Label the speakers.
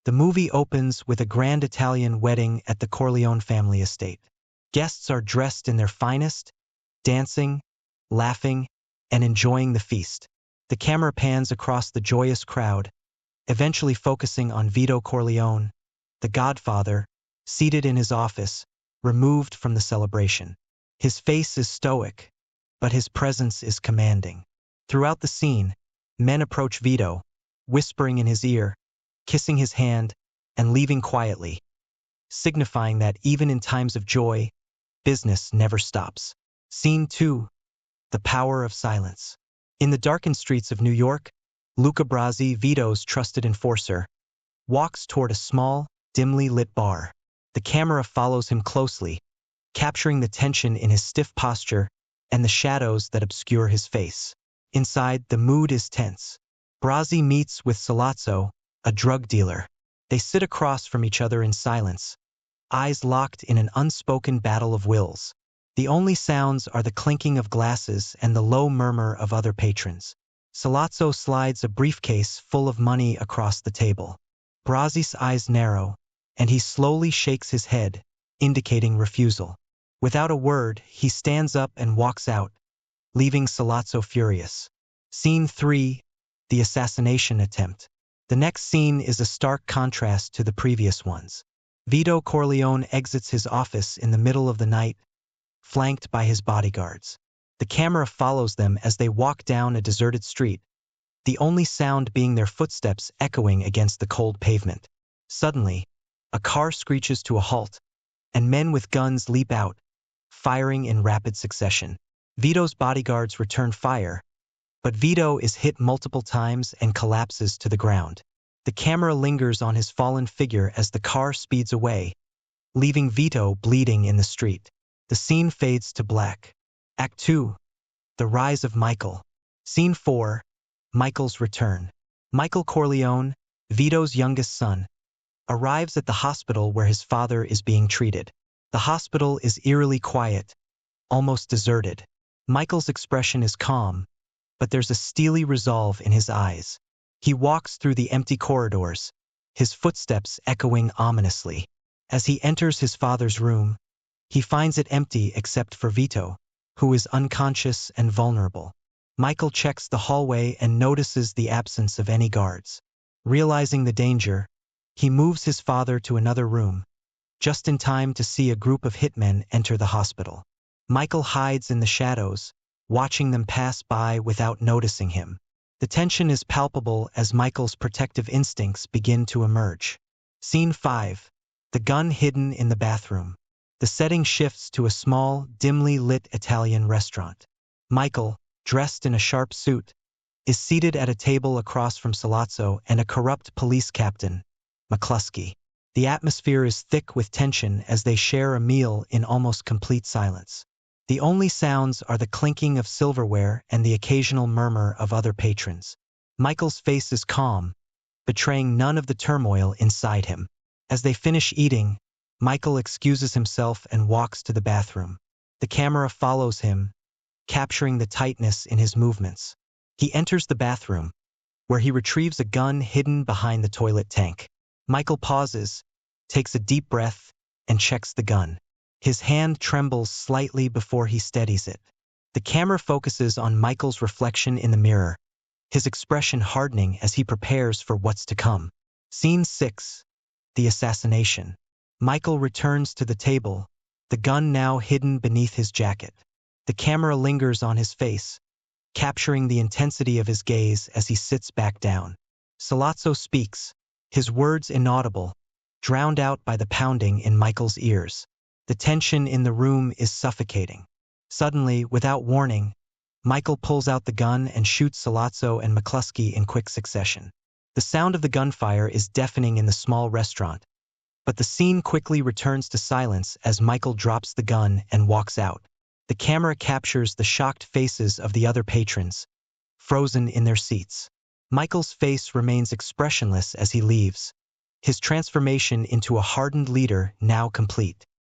Speaker 1: The movie opens with a grand Italian wedding at the Corleone family estate. Guests are dressed in their finest, dancing, laughing, and enjoying the feast. The camera pans across the joyous crowd, eventually focusing on Vito Corleone, the Godfather, seated in his office, removed from the celebration. His face is stoic, but his presence is commanding. Throughout the scene, men approach Vito, whispering in his ear, kissing his hand, and leaving quietly, signifying that even in times of joy, business never stops. Scene 2. The Power of Silence. In the darkened streets of New York, Luca Brasi, Vito's trusted enforcer, walks toward a small, dimly lit bar. The camera follows him closely, capturing the tension in his stiff posture and the shadows that obscure his face. Inside, the mood is tense. Brasi meets with Sollozzo, a drug dealer. They sit across from each other in silence, eyes locked in an unspoken battle of wills. The only sounds are the clinking of glasses and the low murmur of other patrons. Sollozzo slides a briefcase full of money across the table. Brasi's eyes narrow, and he slowly shakes his head, indicating refusal. Without a word, he stands up and walks out, leaving Sollozzo furious. Scene 3. The Assassination Attempt. The next scene is a stark contrast to the previous ones. Vito Corleone exits his office in the middle of the night, flanked by his bodyguards. The camera follows them as they walk down a deserted street, the only sound being their footsteps echoing against the cold pavement. Suddenly, a car screeches to a halt, and men with guns leap out, firing in rapid succession. Vito's bodyguards return fire, but Vito is hit multiple times and collapses to the ground. The camera lingers on his fallen figure as the car speeds away, leaving Vito bleeding in the street. The scene fades to black. Act 2. The Rise of Michael. Scene 4. Michael's Return. Michael Corleone, Vito's youngest son, arrives at the hospital where his father is being treated. The hospital is eerily quiet, almost deserted. Michael's expression is calm, but there's a steely resolve in his eyes. He walks through the empty corridors, his footsteps echoing ominously. As he enters his father's room, he finds it empty except for Vito, who is unconscious and vulnerable. Michael checks the hallway and notices the absence of any guards. Realizing the danger, he moves his father to another room, just in time to see a group of hitmen enter the hospital. Michael hides in the shadows, watching them pass by without noticing him. The tension is palpable as Michael's protective instincts begin to emerge. Scene 5. The gun hidden in the bathroom. The setting shifts to a small, dimly lit Italian restaurant. Michael, dressed in a sharp suit, is seated at a table across from Sollozzo and a corrupt police captain, McCluskey. The atmosphere is thick with tension as they share a meal in almost complete silence. The only sounds are the clinking of silverware and the occasional murmur of other patrons. Michael's face is calm, betraying none of the turmoil inside him. As they finish eating, Michael excuses himself and walks to the bathroom. The camera follows him, capturing the tightness in his movements. He enters the bathroom, where he retrieves a gun hidden behind the toilet tank. Michael pauses, takes a deep breath, and checks the gun. His hand trembles slightly before he steadies it. The camera focuses on Michael's reflection in the mirror, his expression hardening as he prepares for what's to come. Scene 6. The Assassination. Michael returns to the table, the gun now hidden beneath his jacket. The camera lingers on his face, capturing the intensity of his gaze as he sits back down. Sollozzo speaks, his words inaudible, drowned out by the pounding in Michael's ears. The tension in the room is suffocating. Suddenly, without warning, Michael pulls out the gun and shoots Sollozzo and McCluskey in quick succession. The sound of the gunfire is deafening in the small restaurant, but the scene quickly returns to silence as Michael drops the gun and walks out. The camera captures the shocked faces of the other patrons, frozen in their seats. Michael's face remains expressionless as he leaves, his transformation into a hardened leader now complete.